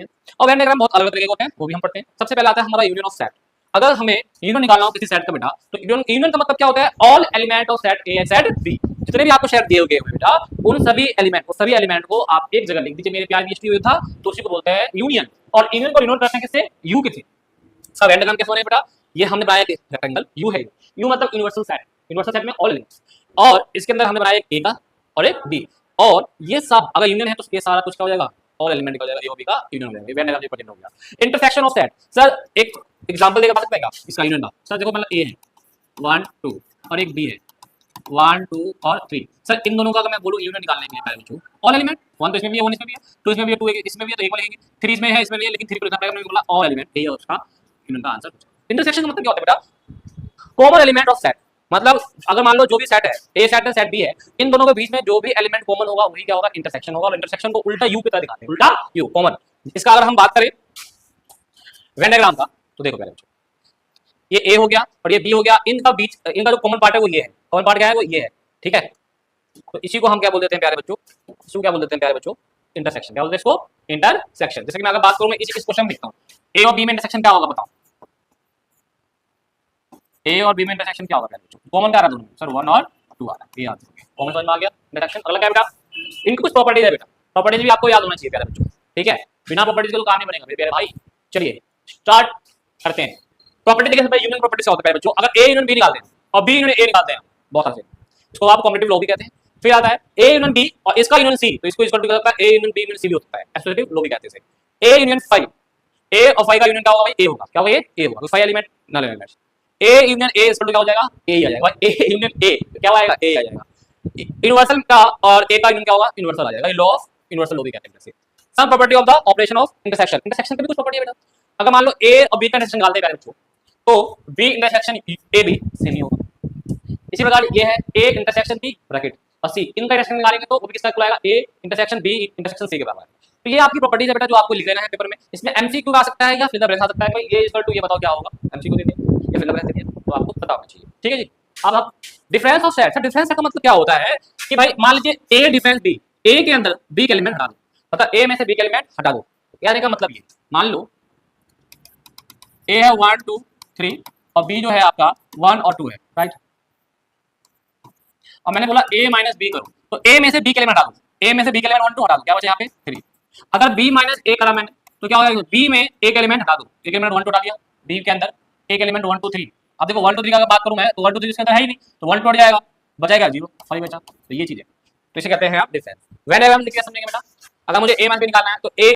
है। और Venn diagram बहुत अलग तरीके के होते हैं, वो भी हम पढ़ते हैं। सबसे पहले आता है हमारा यूनियन ऑफ सेट। अगर हमें यूनियन निकालना हो किसी सेट का बेटा, तो यूनियन का मतलब क्या होता है? All element of set A and set B, जितने भी आपको सेट दिए हुए हैं बेटा, उन सभी एलिमेंट को आप एक जगह लिख दीजिए। मेरे प्यार बीएसटी हुआ था तो उसी को बोलते हैं यूनियन। और यूनियन को यूनियन करते हैं किससे? यू के थे। सब वेन डायग्राम कैसे होने बेटा? ये हमने बनाया एक रेक्टेंगल यू है, यू मतलब यूनिवर्सल सेट, यूनिवर्सल सेट में ऑल एलिमेंट्स, और इसके अंदर हमने बनाया एक ए का और एक बी, और ये सब अगर यूनियन है तो ये सारा कुछ क्या हो जाएगा? ऑल एलिमेंट का हो जाएगा, ए और बी का यूनियन हो जाएगा। वेन डायग्राम प्रेजेंट हो गया। इंटरसेक्शन ऑफ सेट, सर एक एग्जांपल देकर बता सकते हैं क्या इसका यूनियन का? सर देखो मतलब ए है 1 2 और एक बी है 1 2 और 3। सर इन दोनों का अगर मैं बोलूं यूनियन निकालने के लिए पहले बच्चों, ऑल एलिमेंट 1 तो इसमें भी है, 1 इसमें भी है, 2 इसमें भी है, 2 इसमें भी है, तो एक लिखेंगे, 3 इसमें है, इसमें भी है, लेकिन 3 को लिखना पड़ेगा, मैंने बोला ऑल एलिमेंट, ये है उसका यूनियन का आंसर। इंटरसेक्शन का मतलब क्या होता है बेटा? कॉमन एलिमेंट ऑफ सेट, मतलब अगर मान लो जो भी सेट है, ए सेट है, सेट बी है, इन दोनों के बीच में जो भी एलिमेंट कॉमन होगा वही क्या होगा? इंटरसेक्शन होगा। और इंटरसेक्शन को उल्टा यू की तरह दिखाते हैं, उल्टा यू कॉमन। इसका अगर हम बात करें वेन डायग्राम का, तो देखो पहले ये ए हो गया और ये बी हो गया, इनका बीच, इनका जो कॉमन पार्ट है वो ये है। कॉमन पार्ट क्या है? वो ये है, ठीक है। तो इसी को हम क्या बोल देते हैं प्यारे बच्चों? इसको क्या बोल देते हैं प्यारे बच्चों? इंटरसेक्शन। क्या बोलते हैं इसको? इंटरसेक्शन। जैसे कि मैं अगर बात करूं, मैं इस क्वेश्चन में लिखता हूं, ए और बी में इंटरसेक्शन क्या होगा बताओ? ए और बी में इंटरसेक्शन क्या होगा प्यारे बच्चों? कॉमन क्या आ रहा है दोनों में? सर 1 और 2 आ रहा है, ये आंसर हो गया। कॉमन समझ में आ गया। इंटरसेक्शन अगला क्या है बेटा? इनकी कुछ प्रॉपर्टीज है बेटा, प्रॉपर्टीज भी आपको याद होना चाहिए प्यारे बच्चों, ठीक है? बिना प्रॉपर्टीज के तो काम नहीं बनेगा मेरे प्यारे भाई। चलिए स्टार्ट करते हैं। प्रॉपर्टी देखिए सबसे यूनियन प्रॉपर्टी से होता है बेटा, अगर ए यूनियन बी निकालते हैं और बी यूनियन ए निकालते हैं, बहुत आसान, इसको आप कॉम्पिटिटिव लॉ भी कहते हैं। फिर आता है ए यूनियन बी और इसका यूनियन सी, तो इसको इक्वल टू क्या होता है? A union B union C भी होता है, एसोसिएटिव लॉ भी कहते हैं इसे। ए यूनियन 5, ए और 5 का यूनियन क्या होगा भाई? ए होगा। क्या होगा? ये ए होगा, 5 element null elements. A union A equal to क्या हो जाएगा? ए ही आ जाएगा। ए यूनियन ए क्या आएगा? ए आ जाएगा। यूनिवर्सल का और ए का यूनियन क्या होगा? यूनिवर्सल आ जाएगा। लॉ ऑफ यूनिवर्सल लॉ भी कहते हैं इसे। Sum property of the operation of intersection, intersection की भी कुछ प्रॉपर्टी है बेटा। अगर मान लो ए और बी का इंटरसेक्शन निकालते हैं बच्चों, तो B intersection A B same ही होगा। इसी प्रकार ये है ए इंटरसेक्शन बी ब्रैकेट और सी, इनका इंटरसेक्शन निकालेंगे तो वो भी किसका इक्वल आएगा? A intersection B intersection C के बराबर है। तो ये आपकी प्रॉपर्टीज है बेटा जो आपको लिख लेना है पेपर में। इसमें एमसीक्यू आ सकता है या फिर ब्रेक आ सकता है भाई, ये इक्वल टू ये बताओ क्या होगा? एमसीक्यू दे दिया या फिर ब्रेक दे दिया, तो आपको पता होना चाहिए, ठीक है जी। अब डिफरेंस ऑफ सेट, डिफरेंस का मतलब क्या होता है कि भाई मान लीजिए ए डिफरेंस बी, ए के अंदर बी के एलिमेंट हटा दो, मतलब ए में से बी के एलिमेंट हटा दो। कहने का मतलब ये, मान लो ए है 1 2 3 और बी जो है आपका 1 और 2 है, राइट। और मैंने बोला a माइनस बी करो, तो a में से b के एलिमेंट हटा दो, a में से b के एलिमेंट 1 2 हटा दो, क्या बचा यहाँ पे 3। अगर b माइनस a करा मैंने तो क्या होगा? b में a के एलिमेंट हटा दो, a के एलिमेंट 1 2 हटा दिया, b के अंदर a के एलिमेंट 1 2 3। अब देखो 1 2 3 का बात करूं मैं तो 1 2 3 इसके अंदर है ही नहीं, तो 1 2 हट जाएगा, बचाएगा 0, 5 बचा। तो ये चीज है, तो इसे कहते हैं आप डिफरेंस। व्हेनेवर हम लिख के समझेंगे बेटा, अगर मुझे a मान के निकालना है तो a